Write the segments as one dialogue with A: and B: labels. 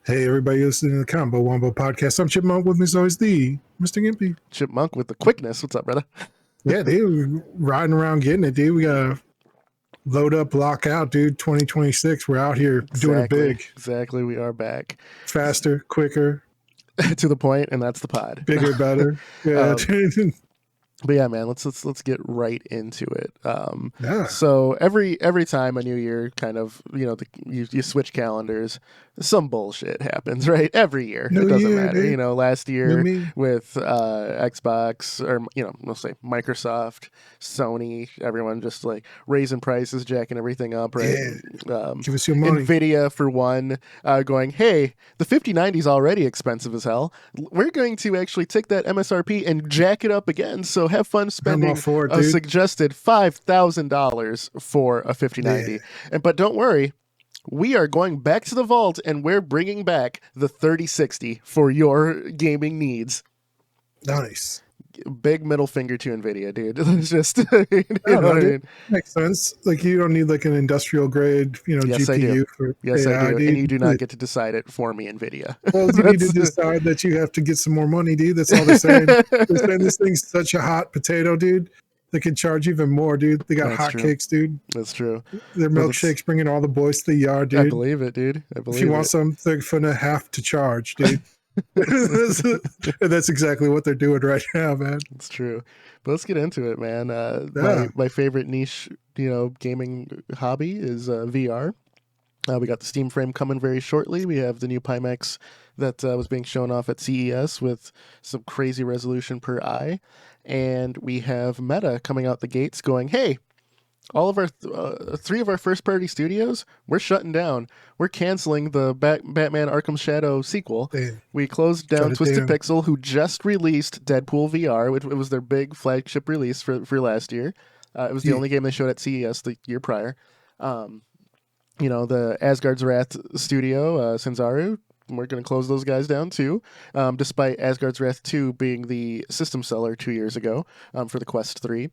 A: Hey, everybody listening to the Combo Wombo podcast. I'm Chipmunk. With me as always the Mr. Gimpy.
B: Chipmunk with the quickness. What's up, brother?
A: Yeah, dude, riding around getting it, dude. We gotta load up, lock out, dude. 2026. We're out here doing it big.
B: Exactly. We are back.
A: Faster, quicker,
B: to the point, and that's the pod.
A: Bigger, better. Yeah.
B: But yeah, man, let's get right into it.
A: Yeah.
B: So every time a new year kind of, you switch calendars, some bullshit happens, right? Every year. It doesn't matter.
A: Dude.
B: Last year with Xbox, or, we'll say Microsoft, Sony, everyone just like raising prices, jacking everything up, right?
A: Yeah. Give us your money.
B: Nvidia, for one, going, hey, the 5090 is already expensive as hell. We're going to actually take that MSRP and jack it up again. So have fun spending a suggested $5,000 for a 5090. Yeah. But don't worry, we are going back to the vault and we're bringing back the 3060 for your gaming needs.
A: Nice.
B: Big middle finger to Nvidia, dude. It's just, you know what I mean?
A: Makes sense. Like, you don't need like an industrial grade,
B: yes,
A: GPU for
B: Yes,
A: AI,
B: I do.
A: dude.
B: And you do not get to decide it for me, Nvidia.
A: Well, you need to decide that you have to get some more money, dude. That's all they're saying. They're saying this thing's such a hot potato, dude. They can charge even more, dude. They got hotcakes, dude.
B: That's true.
A: Their milkshakes bringing all the boys to the yard, dude.
B: I believe it, dude.
A: If you want some, they're gonna have to charge, dude. That's exactly what they're doing right now, man.
B: It's true. But let's get into it, man. My favorite niche, gaming hobby is VR. We got the Steam Frame coming very shortly. We have the new Pimax that was being shown off at CES with some crazy resolution per eye. And we have Meta coming out the gates going, hey, all of our three of our first-party studios, we're shutting down. We're canceling the Batman Arkham Shadow sequel. Damn. We closed down Twisted Pixel, who just released Deadpool VR, which was their big flagship release for last year. It was the only game they showed at CES the year prior. The Asgard's Wrath studio, Sanzaru, we're going to close those guys down too, despite Asgard's Wrath 2 being the system seller 2 years ago for the Quest 3.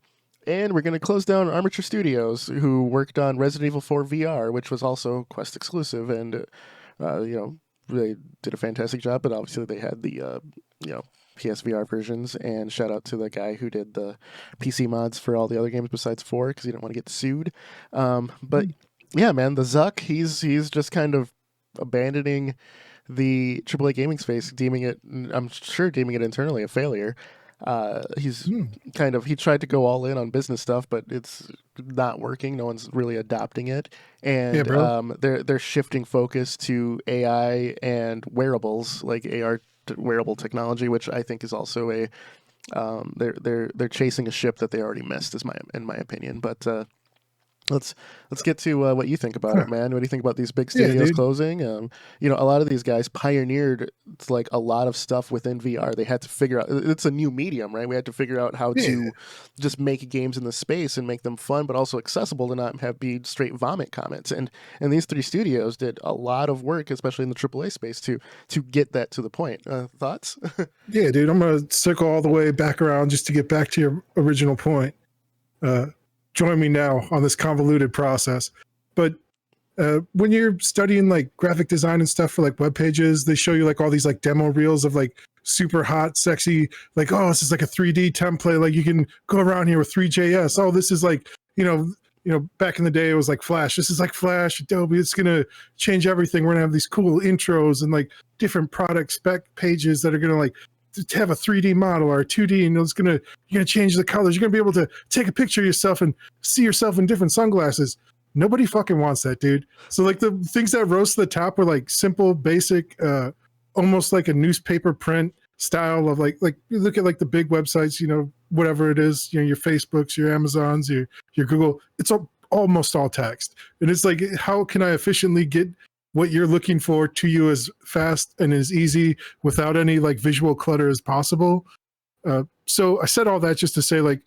B: And we're going to close down Armature Studios, who worked on Resident Evil 4 VR, which was also Quest exclusive. And, they did a fantastic job, but obviously they had the, PSVR versions. And shout out to the guy who did the PC mods for all the other games besides 4, because he didn't want to get sued. But yeah, man, the Zuck, he's just kind of abandoning the AAA gaming space, deeming it internally a failure. He tried to go all in on business stuff, but it's not working. No one's really adopting it. And they're shifting focus to AI and wearables, like AR wearable technology, which I think is also they're chasing a ship that they already missed, in my opinion. But let's get to what you think about it, man. What do you think about these big studios closing? A lot of these guys pioneered like a lot of stuff within VR. They had to figure out, it's a new medium, right? We had to figure out how to just make games in the space and make them fun, but also accessible to not be straight vomit comments. And these three studios did a lot of work, especially in the AAA space, to get that to the point. Thoughts?
A: Yeah, dude. I'm gonna circle all the way back around just to get back to your original point. Join me now on this convoluted process. But when you're studying like graphic design and stuff for like web pages, they show you like all these like demo reels of like super hot, sexy, like, oh, this is like a 3D template. Like you can go around here with 3JS. Oh, this is like, back in the day it was like Flash. This is like Flash, Adobe. It's gonna change everything. We're gonna have these cool intros and like different product spec pages that are gonna like to have a 3D model or a 2D, and you're gonna change the colors. You're gonna be able to take a picture of yourself and see yourself in different sunglasses. Nobody fucking wants that, dude. So like the things that rose to the top were like simple, basic, almost like a newspaper print style of like you look at like the big websites, whatever it is, your Facebooks, your Amazons, your Google. It's almost all text, and it's like, how can I efficiently get what you're looking for to you as fast and as easy without any like visual clutter as possible? So I said all that just to say, like,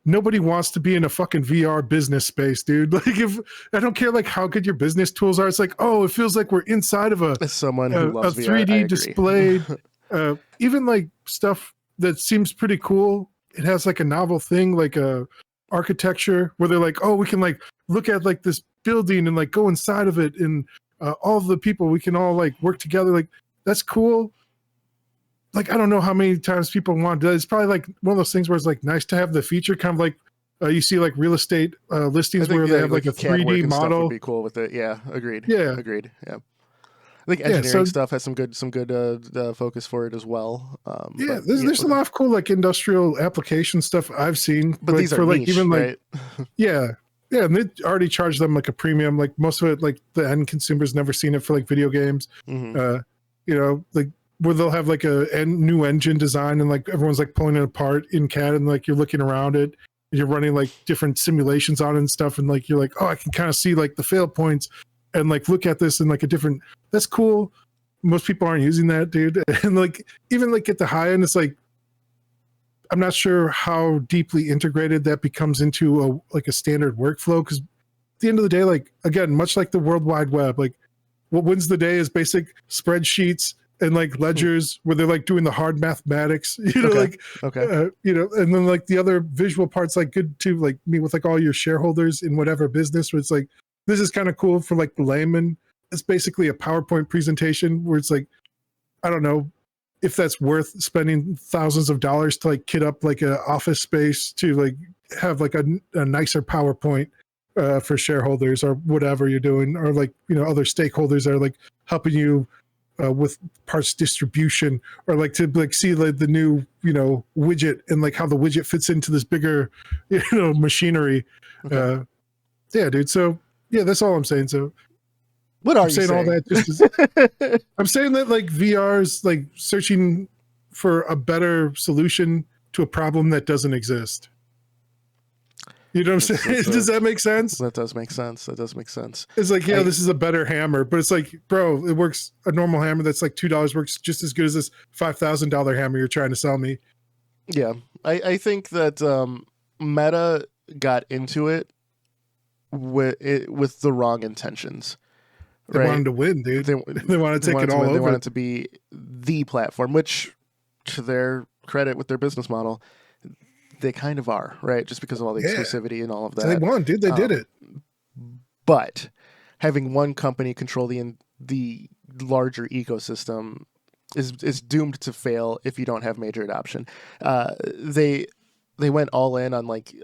A: nobody wants to be in a fucking VR business space, dude. Like, if I don't care like how good your business tools are, it's like, oh, it feels like we're inside of
B: someone who loves
A: a 3D displayed, even like stuff that seems pretty cool. It has like a novel thing, like a architecture where they're like, oh, we can like look at like this building and like go inside of it, and all of the people, we can all like work together. Like that's cool. Like I don't know how many times people want to. It's probably like one of those things where it's like nice to have the feature, kind of like you see like real estate listings where they have like a 3D model.
B: Would be cool with it. Yeah, agreed.
A: Yeah,
B: agreed. Yeah. I think engineering stuff has some good focus for it as well.
A: There's a lot of cool like industrial application stuff I've seen,
B: but these are niche, even like
A: right? yeah, and they already charge them like a premium. Like most of it, like the end consumer's never seen it for like video games. Like where they'll have like a new engine design and like everyone's like pulling it apart in CAD and like you're looking around it and you're running like different simulations on it and stuff, and like you're like, oh, I can kind of see like the fail points and like look at this in like a different. That's cool. Most people aren't using that, dude. And like even like at the high end, it's like I'm not sure how deeply integrated that becomes into a standard workflow, because at the end of the day, like again, much like the World Wide Web, like what wins the day is basic spreadsheets and like ledgers where they're like doing the hard mathematics, and then like the other visual parts like good to like meet with like all your shareholders in whatever business, where it's like this is kind of cool for like the layman. It's basically a PowerPoint presentation where it's like, I don't know if that's worth spending thousands of dollars to like kit up like an office space to like have like a nicer PowerPoint for shareholders or whatever you're doing, or like, other stakeholders that are like helping you with parts distribution, or like to like see like the new, widget and like how the widget fits into this bigger, machinery.
B: Okay.
A: Yeah, dude. So yeah, that's all I'm saying. So
B: what are you saying?
A: All that just I'm saying that like VR is like searching for a better solution to a problem that doesn't exist. You know what I'm saying? Does that make sense?
B: That does make sense.
A: It's like, this is a better hammer, but it's like, bro, it works. A normal hammer that's like $2 works just as good as this $5,000 hammer you're trying to sell me.
B: Yeah, I think that Meta got into it with the wrong intentions.
A: They wanted to win, dude. They wanted to take it all over.
B: They wanted to be the platform, which, to their credit, with their business model, they kind of are, right? Just because of all the exclusivity and all of that.
A: They won, dude. They did it.
B: But having one company control the larger ecosystem is doomed to fail if you don't have major adoption. They went all in on like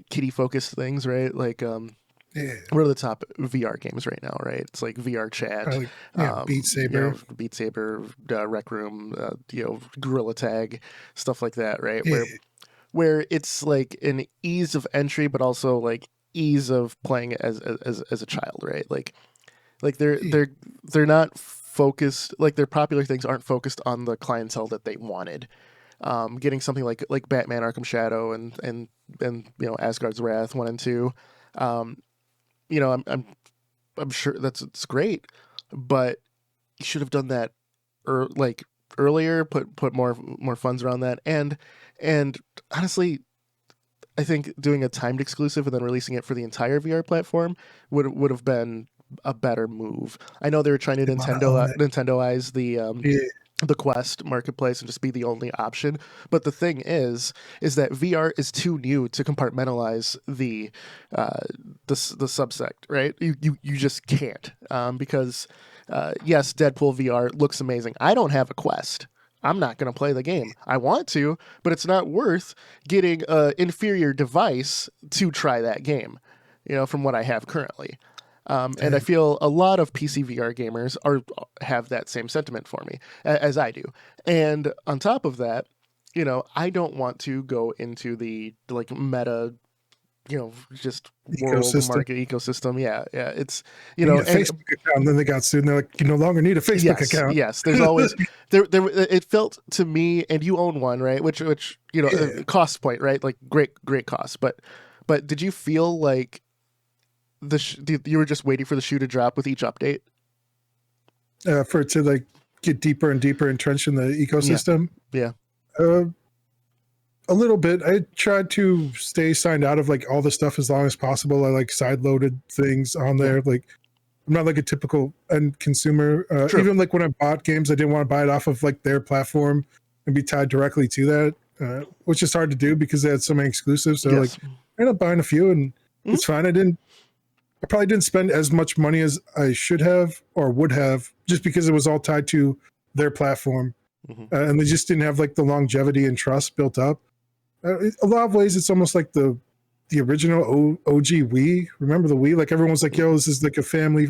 B: kiddie focused things, right? Like what are the top VR games right now, right? It's like VR chat,
A: Beat Saber,
B: Rec Room, Gorilla Tag, stuff like that, right? Where it's like an ease of entry, but also like ease of playing as a child, right? Like they're not focused, like their popular things aren't focused on the clientele that they wanted. Getting something like Batman Arkham Shadow and Asgard's Wrath 1 and 2. I'm sure it's great, but you should have done that earlier, put more funds around that, and honestly, I think doing a timed exclusive and then releasing it for the entire VR platform would have been a better move. I know they were trying to Nintendoize the Quest marketplace and just be the only option, but the thing is that VR is too new to compartmentalize the subsect, right? You just can't, because yes, Deadpool VR looks amazing. I don't have a Quest. I'm not going to play the game. I want to, but it's not worth getting an inferior device to try that game, from what I have currently. And I feel a lot of PC VR gamers have that same sentiment for me, as I do. And on top of that, I don't want to go into the like Meta, just world market ecosystem. Yeah. It's
A: a Facebook account, and then they got sued, and they're like, you no longer need a Facebook account.
B: Yes, there's always there. It felt to me, and you own one, right? Which cost point, right? Like great cost. But did you feel like you were just waiting for the shoe to drop with each update?
A: For it to like get deeper and deeper entrenched in the ecosystem?
B: Yeah.
A: A little bit. I tried to stay signed out of like all the stuff as long as possible. I like side loaded things on there. Like I'm not like a typical end consumer. Even like when I bought games, I didn't want to buy it off of like their platform and be tied directly to that, which is hard to do because they had so many exclusives. So like I ended up buying a few, and it's fine. I didn't I probably didn't spend as much money as I should have or would have, just because it was all tied to their platform, and they just didn't have like the longevity and trust built up. A lot of ways, it's almost like the original OG Wii. Remember the Wii? Like everyone's like, "Yo, this is like a family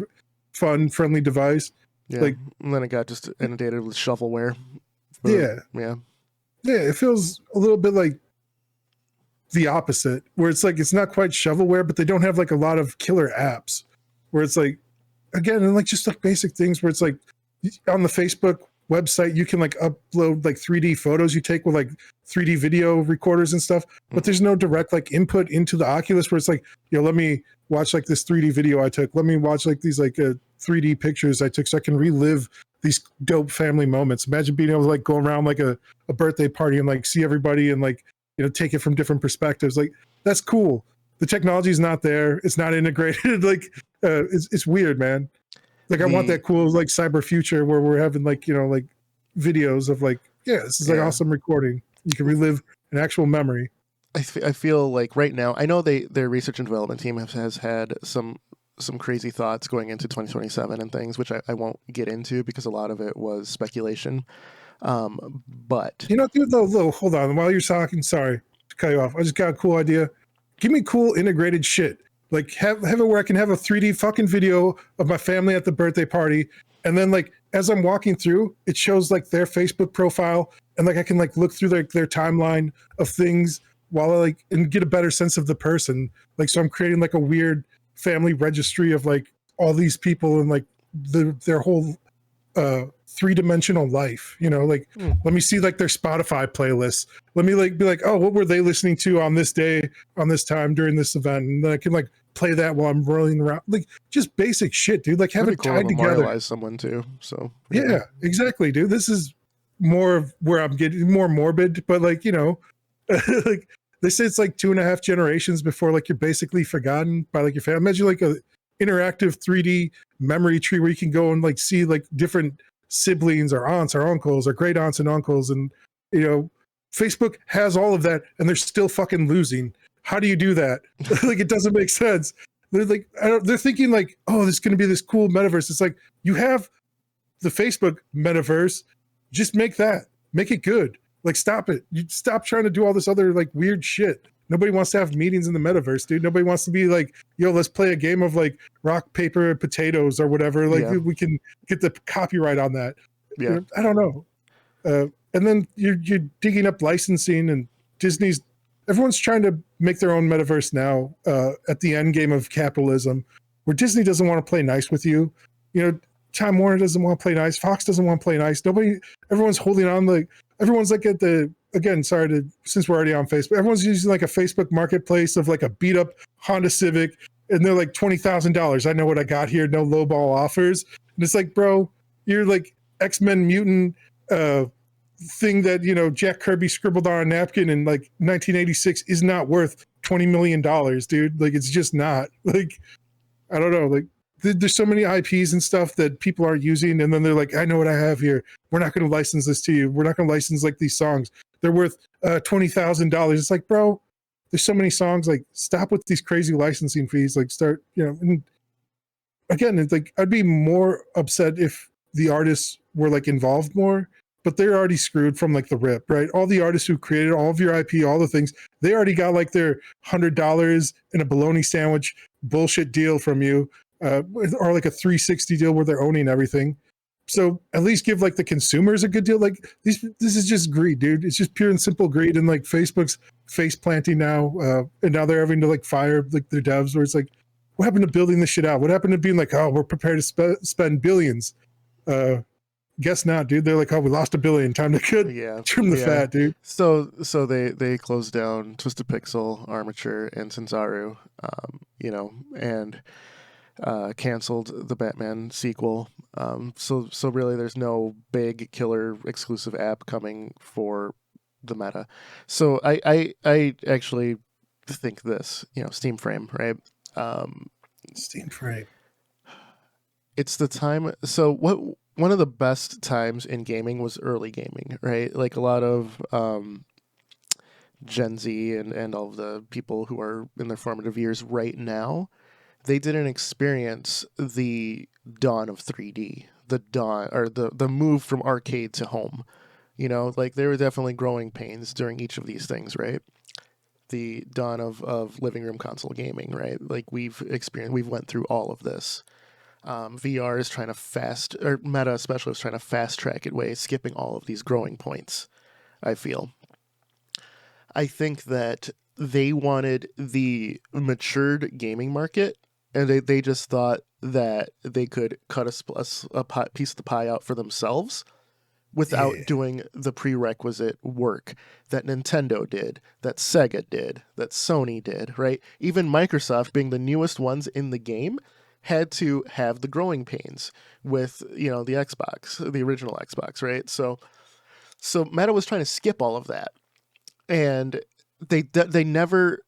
A: fun friendly device."
B: Yeah,
A: like
B: and then it got just inundated with shovelware.
A: yeah,
B: yeah.
A: It feels a little bit like the opposite, where it's like it's not quite shovelware, but they don't have like a lot of killer apps. Where it's like, again, and like just like basic things where it's like on the Facebook website you can like upload like 3D photos you take with like 3D video recorders and stuff, but there's no direct like input into the Oculus where it's like, let me watch like this 3D video I took, let me watch like these like 3D pictures I took so I can relive these dope family moments. Imagine being able to like go around like a birthday party and like see everybody and like take it from different perspectives. Like that's cool. The technology is not there, it's not integrated. Like it's weird, man. Like I want that cool like cyber future where we're having like like videos of like, this is like awesome recording. You can relive an actual memory.
B: I feel like right now, I know their research and development team has had some crazy thoughts going into 2027 and things, which I won't get into because a lot of it was speculation. But
A: dude, though, hold on. While you're talking, sorry to cut you off. I just got a cool idea. Give me cool integrated shit. Like have it where I can have a 3D fucking video of my family at the birthday party, and then like as I'm walking through, it shows like their Facebook profile, and like I can like look through their their of things while I like and get a better sense of the person. Like so I'm creating like a weird family registry of like all these people and like their whole three-dimensional life, like let me see like their Spotify playlists, let me like be like, oh, what were they listening to on this day, on this time during this event, and then I can like play that while I'm rolling around. Like just basic shit, dude. Like have it tied together.
B: Memorialize someone too. So
A: yeah, exactly, dude. This is more of where I'm getting more morbid, but like like they say it's like 2.5 generations before like you're basically forgotten by like your family. Imagine like a interactive 3D memory tree where you can go and like see like different siblings or aunts or uncles or great aunts and uncles, and Facebook has all of that and they're still fucking losing. How do you do that? Like it doesn't make sense. They're like they're thinking like, oh, this is going to be this cool metaverse. It's like, you have the Facebook metaverse, just make it good. Like stop it. You stop trying to do all this other like weird shit. Nobody wants to have meetings in the metaverse, dude. Nobody wants to be like, let's play a game of like rock, paper, potatoes or whatever. Like we can get the copyright on that.
B: Yeah.
A: I don't know. And then you're digging up licensing, and everyone's trying to make their own metaverse now at the end game of capitalism, where Disney doesn't want to play nice with you. Time Warner doesn't want to play nice. Fox doesn't want to play nice. Everyone's holding on. Everyone's like at the, again, since we're already on Facebook, everyone's using like a Facebook marketplace of like a beat up Honda Civic, and they're like $20,000. I know what I got here. No lowball offers. And it's like, bro, you're like X-Men mutant thing that, Jack Kirby scribbled on a napkin in like 1986 is not worth $20 million, dude. Like, it's just not. Like, I don't know. Like, there's so many IPs and stuff that people aren't using, and then they're like, I know what I have here. We're not going to license this to you. We're not going to license like these songs. They're worth $20,000. It's like, bro, there's so many songs. Like, stop with these crazy licensing fees. Like, start, and again, it's like, I'd be more upset if the artists were like involved more, but they're already screwed from like the rip, right? All the artists who created all of your IP, all the things, they already got like their $100 and a bologna sandwich bullshit deal from you. Or like a 360 deal where they're owning everything. So at least give like the consumers a good deal. Like this is just greed, dude. It's just pure and simple greed. And like Facebook's face planting now, and now they're having to like fire like their devs. Where it's like, what happened to building this shit out? What happened to being like, oh, we're prepared to spend billions? Guess not, dude. They're like, oh, we lost $1 billion. Time to trim the fat, dude.
B: So they closed down Twisted Pixel, Armature, and Sanzaru, and canceled the Batman sequel. So really there's no big killer exclusive app coming for the Meta. So I actually think this, Steam Frame, right?
A: Steam Frame.
B: It's the time. So one of the best times in gaming was early gaming, right? Like a lot of Gen Z and all of the people who are in their formative years right now, they didn't experience the dawn of 3D, the dawn or the move from arcade to home. You know, like there were definitely growing pains during each of these things, right? The dawn of living room console gaming, right? Like we've went through all of this. VR is trying to or Meta especially is trying to fast track it way, skipping all of these growing points. I feel. I think that they wanted the matured gaming market, and they just thought that they could cut a piece of the pie out for themselves without doing the prerequisite work that Nintendo did, that Sega did, that Sony did, right? Even Microsoft, being the newest ones in the game, had to have the growing pains with, the Xbox, the original Xbox, right? So Meta was trying to skip all of that, and they never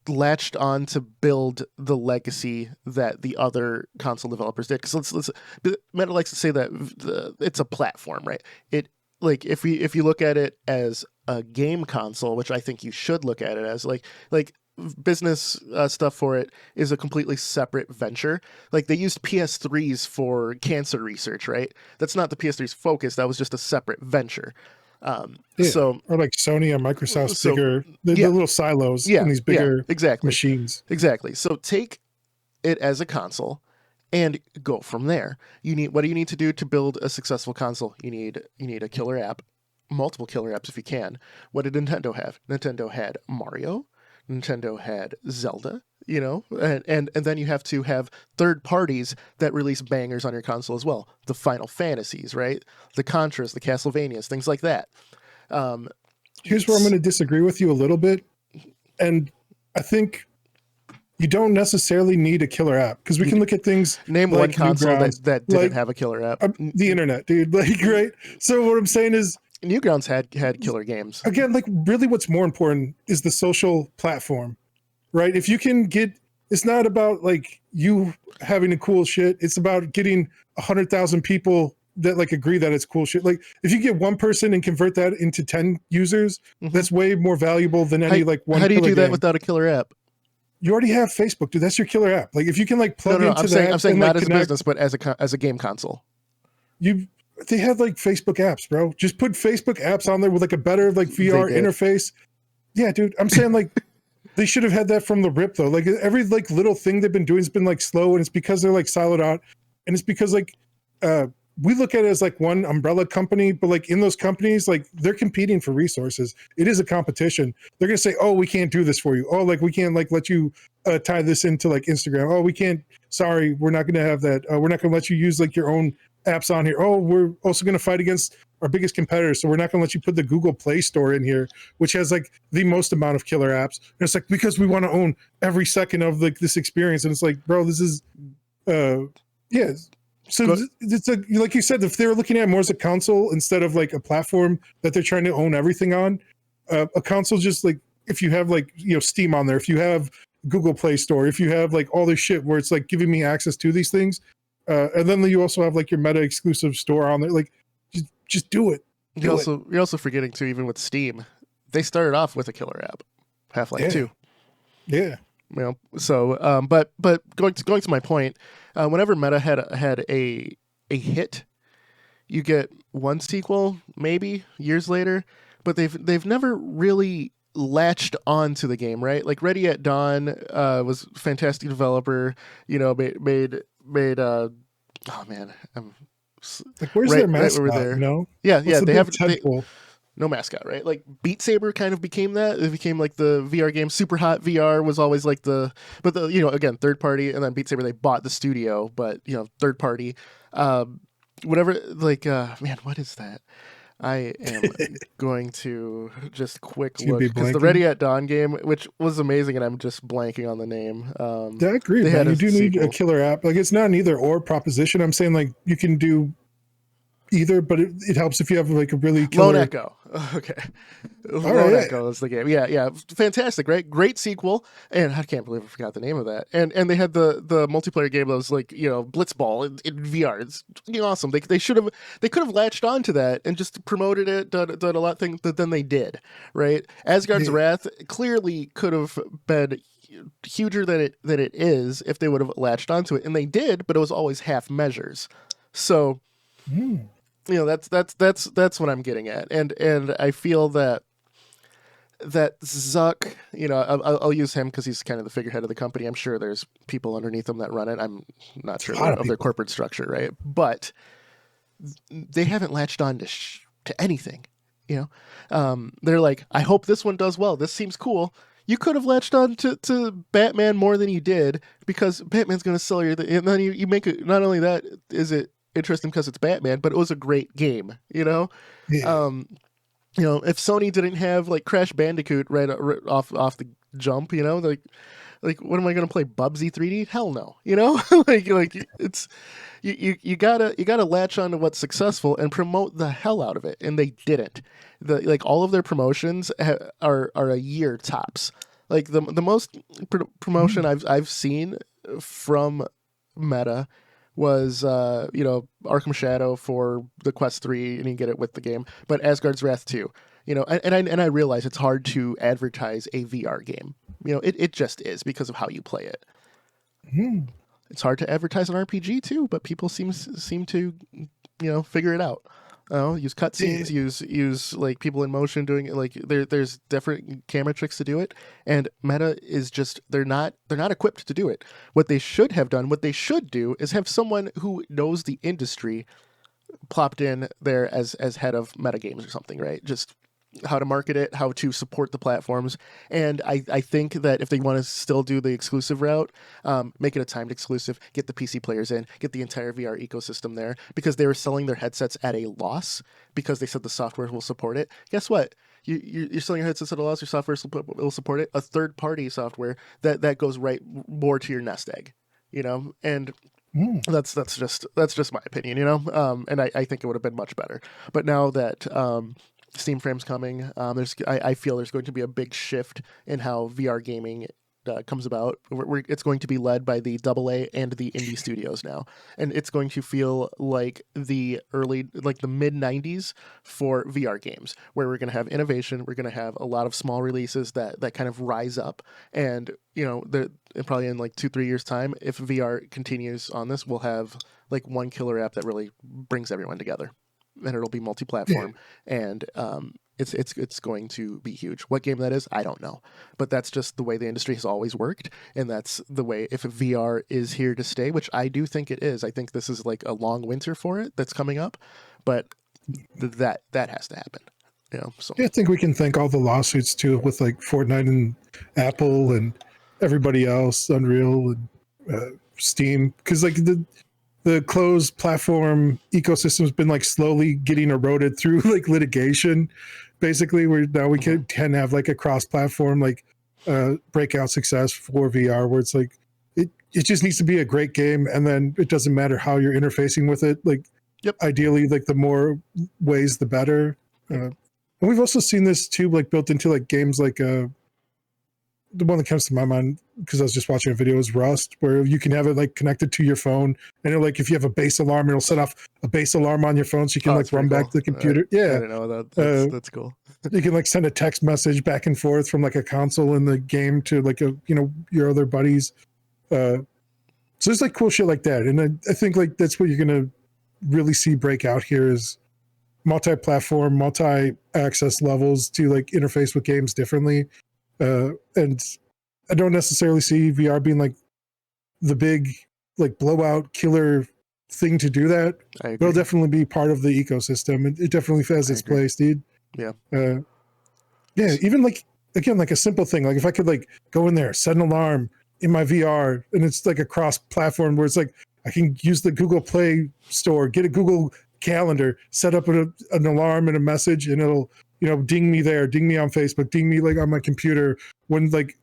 B: latched on to build the legacy that the other console developers did. Because let's Meta likes to say that it's a platform, right? It like if you look at it as a game console, which I think you should look at it as, like business stuff for it is a completely separate venture. Like they used PS3s for cancer research, right? That's not the PS3's focus. That was just a separate venture. So
A: or like Sony and Microsoft's bigger, the little silos in these bigger machines.
B: Exactly. So take it as a console and go from there. What do you need to do to build a successful console? You need a killer app, multiple killer apps if you can. What did Nintendo have? Nintendo had Mario. Nintendo had Zelda, and then you have to have third parties that release bangers on your console as well. The Final Fantasies, right? The Contras, the Castlevanias, things like that.
A: Here's where I'm going to disagree with you a little bit. And I think you don't necessarily need a killer app, because we can look at things.
B: Name like one console that didn't have a killer app.
A: The internet, dude. Right? So what I'm saying is,
B: Newgrounds had killer games.
A: Again, really what's more important is the social platform, right? If you can it's not about you having a cool shit. It's about getting 100,000 people that agree that it's cool shit. Like if you get one person and convert that into 10 users, that's way more valuable than any one.
B: How do you do that without a killer app?
A: You already have Facebook, dude. That's your killer app. If you can plug into that.
B: I'm saying not as a business, but as a game console.
A: They have Facebook apps, bro. Just put Facebook apps on there with a better VR interface. Yeah, dude. I'm saying they should have had that from the rip though. Every little thing they've been doing has been slow, and it's because they're siloed out, and it's because we look at it as one umbrella company, but in those companies they're competing for resources. It is a competition. They're gonna say, oh, we can't do this for you. Oh, we can't let you tie this into Instagram. Oh, we can't. Sorry, we're not gonna have that. We're not gonna let you use your own apps on here. Oh, we're also going to fight against our biggest competitors, so we're not going to let you put the Google Play Store in here, which has the most amount of killer apps. And it's because we want to own every second of this experience. And it's bro, this is yeah. So it's like you said, if they're looking at it more as a console instead of a platform that they're trying to own everything on, a console just if you have Steam on there, if you have Google Play Store, if you have all this shit where it's giving me access to these things. And then you also have your Meta exclusive store on there. Just do it.
B: You're also forgetting too, even with Steam, they started off with a killer app, Half-Life 2.
A: Yeah.
B: So, but going to my point, whenever Meta had a hit, you get one sequel maybe years later, but they've never really latched on to the game, right? Ready at Dawn was a fantastic developer, made oh man, I'm
A: where's their mascot? Right over there.
B: Yeah, they have no mascot, right? Beat Saber kind of became that. It became the VR game. Super Hot VR was always again, third party, and then Beat Saber they bought the studio, but third party. Whatever, man, what is that? I am going to just quick look, because the Ready at Dawn game, which was amazing, and I'm just blanking on the name.
A: Yeah, I agree, man. You do need a killer app. It's not an either or proposition. I'm saying you can do either, but it helps if you have a really killer...
B: Lone Echo. Okay. Lone Echo is the game. Yeah. Fantastic, right? Great sequel. And I can't believe I forgot the name of that. And they had the multiplayer game that was Blitzball in VR. It's awesome. They could have latched on to that and just promoted it, done a lot of things than they did, right? Asgard's Wrath clearly could have been huger than it is if they would have latched onto it, and they did, but it was always half measures. So that's what I'm getting at, and I feel that Zuck, I'll use him because he's kind of the figurehead of the company. I'm sure there's people underneath him that run it. I'm not sure of their corporate structure, right? But they haven't latched on to anything. They're like, I hope this one does well. This seems cool. You could have latched on to Batman more than you did because Batman's going to sell you. And then you make it. Not only that is it interesting because it's Batman, but it was a great game.
A: Yeah.
B: If Sony didn't have like Crash Bandicoot right off the jump, like what am I going to play? Bubsy 3D? Hell no. like it's you gotta latch on to what's successful and promote the hell out of it, and they didn't. All of their promotions are a year tops. Like the most promotion I've seen from Meta was Arkham Shadow for the Quest 3, and you get it with the game, but Asgard's Wrath 2. And I realize it's hard to advertise a VR game. It just is because of how you play it. It's hard to advertise an RPG too, but people seem to figure it out. Use cutscenes, use like people in motion doing it. Like there's different camera tricks to do it, and Meta is just they're not equipped to do it. What they should have done, what they should do, is have someone who knows the industry plopped in there as head of Meta Games or something, right? Just how to market it, how to support the platforms. And I think that if they want to still do the exclusive route, make it a timed exclusive, get the PC players in, get the entire VR ecosystem there, because they were selling their headsets at a loss because they said the software will support it. Guess what? You're selling your headsets at a loss, your software will support it. A third-party software that goes right more to your nest egg, and that's just my opinion, and I think it would have been much better. But now that Steam Frame's coming, I feel there's going to be a big shift in how VR gaming comes about. It's going to be led by the AA and the indie studios now, and it's going to feel like the mid 90s for VR games, where we're going to have innovation, we're going to have a lot of small releases that kind of rise up, and probably in like 2-3 years time, if VR continues on this, we'll have like one killer app that really brings everyone together, and it'll be multi-platform, and it's going to be huge. What game that is, I don't know, but that's just the way the industry has always worked, and that's the way. If VR is here to stay, which I do think it is, I think this is like a long winter for it that's coming up, but that has to happen. So
A: I think we can thank all the lawsuits too, with like Fortnite and Apple and everybody else, Unreal and Steam, because like the closed platform ecosystem has been like slowly getting eroded through like litigation, basically, where now we can have like a cross-platform like breakout success for VR, where it's like it just needs to be a great game, and then it doesn't matter how you're interfacing with it. Like, ideally, like the more ways, the better. And we've also seen this too, like built into like games like the one that comes to my mind because I was just watching a video is Rust, where you can have it like connected to your phone, and like if you have a base alarm, it'll set off a base alarm on your phone, so you can like run back to the computer. I
B: didn't know that. That's cool.
A: You can like send a text message back and forth from like a console in the game to like your other buddies. So there's like cool shit like that, and I think like that's what you're gonna really see break out here is multi-platform, multi-access levels to like interface with games differently. And I don't necessarily see VR being like the big like blowout killer thing to do that. It'll definitely be part of the ecosystem. It definitely has its place, dude.
B: Yeah.
A: Even like, again, like a simple thing. Like if I could like go in there, set an alarm in my VR, and it's like a cross platform where it's like, I can use the Google Play Store, get a Google Calendar, set up an alarm and a message, and it'll ding me there, ding me on Facebook, ding me like on my computer when like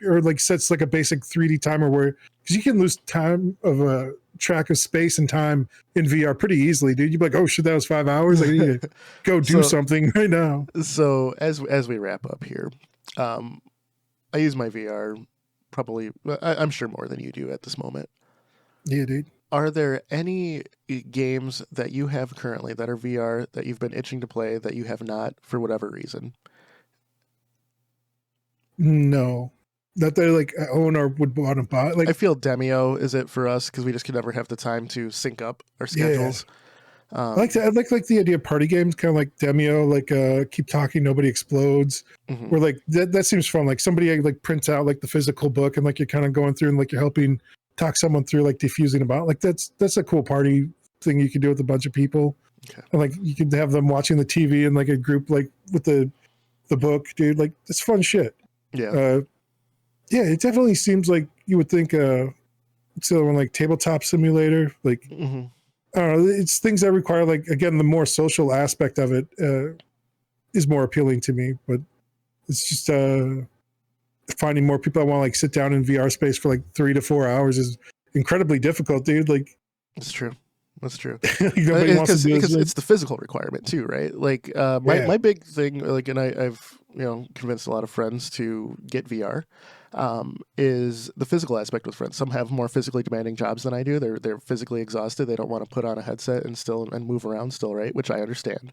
A: or like sets like a basic 3D timer where, because you can lose time of a track of space and time in VR pretty easily, dude. You'd be like, oh shit, that was 5 hours. I need to go do something right now.
B: So as we wrap up here, I use my VR probably, I'm sure more than you do at this moment.
A: Yeah, dude.
B: Are there any games that you have currently that are VR that you've been itching to play that you have not for whatever reason?
A: No. that they like own or would want to buy. Like
B: I feel Demio is it for us because we just could never have the time to sync up our schedules.
A: I like the idea of party games, kind of like Demio, like Keep Talking, Nobody Explodes, where like that seems fun. Like somebody like prints out like the physical book and like you're kind of going through and like you're helping talk someone through like diffusing about like that's a cool party thing you could do with a bunch of people.
B: Okay.
A: And like you could have them watching the TV and like a group like with the book, dude. Like it's fun shit.
B: Yeah.
A: Yeah, it definitely seems like you would think it's the other one like Tabletop Simulator, like I don't know, it's things that require like again the more social aspect of it is more appealing to me, but it's just finding more people that want to like sit down in VR space for like 3 to 4 hours is incredibly difficult, dude. Like
B: it's true. That's true.
A: Nobody wants to do
B: because
A: this.
B: it's the physical requirement too, right? Like my big thing, like, and I've convinced a lot of friends to get VR, is the physical aspect with friends. Some have more physically demanding jobs than I do. They're physically exhausted. They don't want to put on a headset and move around still, right? Which I understand.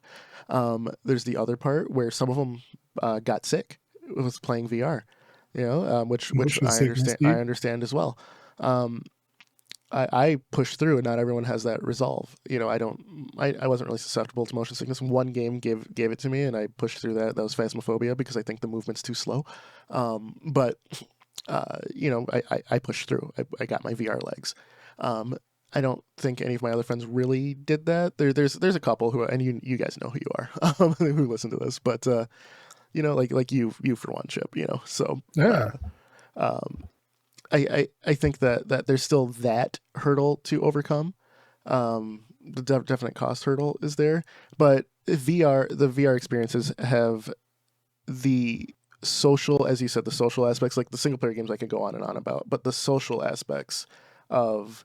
B: There's the other part where some of them got sick with playing VR, which I understand as well. I pushed through, and not everyone has that resolve. I wasn't really susceptible to motion sickness. One game gave it to me, and I pushed through that. That was Phasmophobia because I think the movement's too slow. But I pushed through. I got my VR legs. I don't think any of my other friends really did that. There's a couple who, and you guys know who you are, who listen to this, but like you for one, Chip. So
A: yeah.
B: I think that there's still that hurdle to overcome. The definite cost hurdle is there, but the VR experiences have the social, as you said, the social aspects, like the single player games I could go on and on about, but the social aspects of,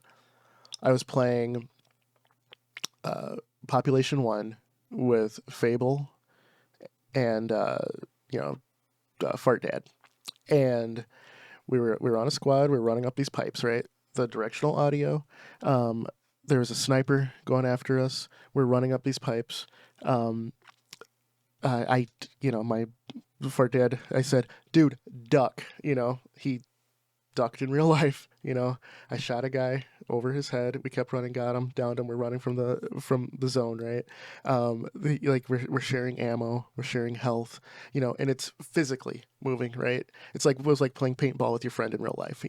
B: I was playing Population 1 with Fable and Fart Dad, and we were on a squad. We were running up these pipes, right? The directional audio. There was a sniper going after us. We're running up these pipes. My Fart Dad, I said, dude, duck. He ducked in real life. I shot a guy over his head. We kept running, got him, downed him. We're running from the zone, right? We're sharing ammo, we're sharing health, and it's physically moving, right? It was like playing paintball with your friend in real life,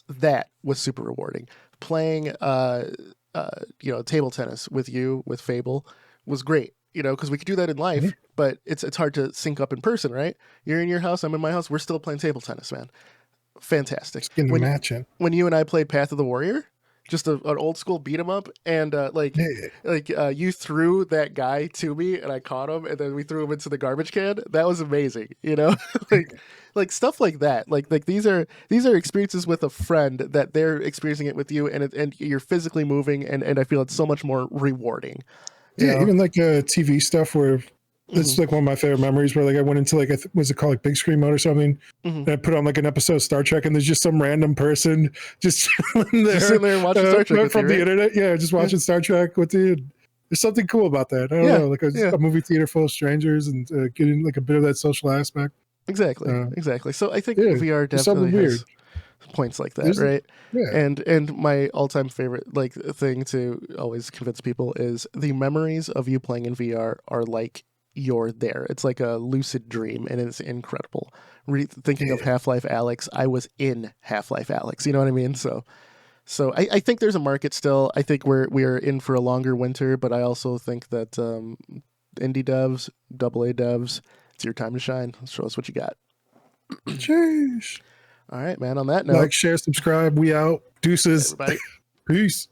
B: That was super rewarding. Playing table tennis with you with Fable was great, because we could do that in life, but it's hard to sync up in person, right? You're in your house, I'm in my house, we're still playing table tennis, man. Fantastic. When you and I played Path of the Warrior, just an old school beat 'em up, and you threw that guy to me, and I caught him, and then we threw him into the garbage can. That was amazing, like stuff like that. Like these are experiences with a friend that they're experiencing it with you, and you're physically moving, and I feel it's so much more rewarding.
A: Even like TV stuff where. It's like one of my favorite memories where like I went into like was it called like big screen mode or something, and I put on like an episode of Star Trek, and there's just some random person just sitting there
B: watching Star Trek
A: from the internet, just watching Star Trek with you. There's something cool about that. I don't know, like a movie theater full of strangers and getting like a bit of that social aspect.
B: Exactly. So I think VR definitely has points like that, right?
A: Yeah.
B: And my all-time favorite thing to always convince people is the memories of you playing in VR are like you're there. It's like a lucid dream, and it's incredible. Thinking of Half-Life Alyx, I was in Half-Life Alyx. You know what I mean? So I think there's a market still. I think we are in for a longer winter, but I also think that indie devs, AA devs, it's your time to shine. Show us what you got.
A: Cheers.
B: All right, man. On that note,
A: like, share, subscribe. We out. Deuces.
B: Everybody.
A: Peace.